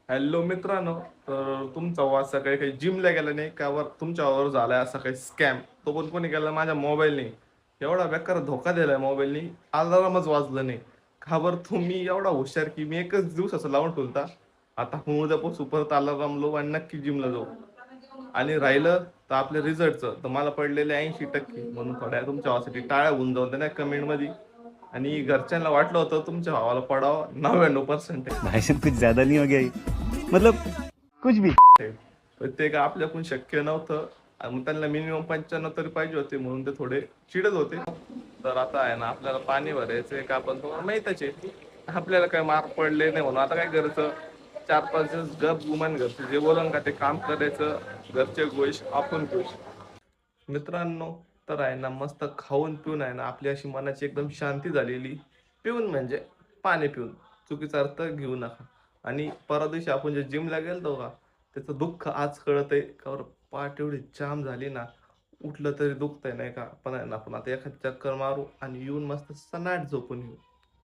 Hello मित्रांनो, तर तुमचा वाज सकाळी काही जिमला गेला नाही का वर तुमच्यावर झालाय असा काही स्कॅम. तो पण कोणी केला माझ्या मोबाईलने. एवढा बेकार धोका दिलाय मोबाईलने, अलार्मच वाजलं नाही. का बरं तुम्ही एवढा हुशार की मी एकच दिवस असं लावून ठेवता. आता उद्यापासून परत अलार्म लावू आणि नक्की जिमला जाऊ. आणि राहिलं तर आपल्या रिझल्टचं, तर मला पडलेले 80% म्हणून थोड्या तुमच्या भावासाठी टाळ्या होऊन जाऊ त्या कमेंट मध्ये. आणि घरच्यांना वाटलं होतं तुमच्या भावाला पडावं 99% भाई साहब कुछ ज्यादा नहीं हो गया ये? मतलब कुछ भी। पण ते काय आपल्याकडून शक्य नव्हतं. आणि मग त्यांना मिनिमम 95 तरी पाहिजे होते म्हणून ते थोडे चिडत होते. तर आता आहे ना आपल्याला पाणी भरायचंय का आपण तुम्हाला माहितच आहे. आपल्याला काय मार्क पडले नाही म्हणून आता काय करायचं, 4-5 दिवस गप गुमान घरचे जे बोलन का ते काम करायचं. घरचे गोष्ट आपण खुश. मित्रांनो, तर आहे ना मस्त खाऊन पिऊन आहे ना आपली अशी मनाची एकदम शांती झालेली. पिऊन म्हणजे पाणी पिऊन, चुकीचा अर्थ घेऊ नका. आणि परवा दिवशी आपण जे जिमला गेलतो का, त्याचं दुःख आज कळतंय का बरं. पाठ एवढी जाम झाली ना, उठलं तरी दुखतंय नाही का. पण आहे ना आपण आता एखादी चक्कर मारू आणि येऊन मस्त सनाट झोपून येऊ.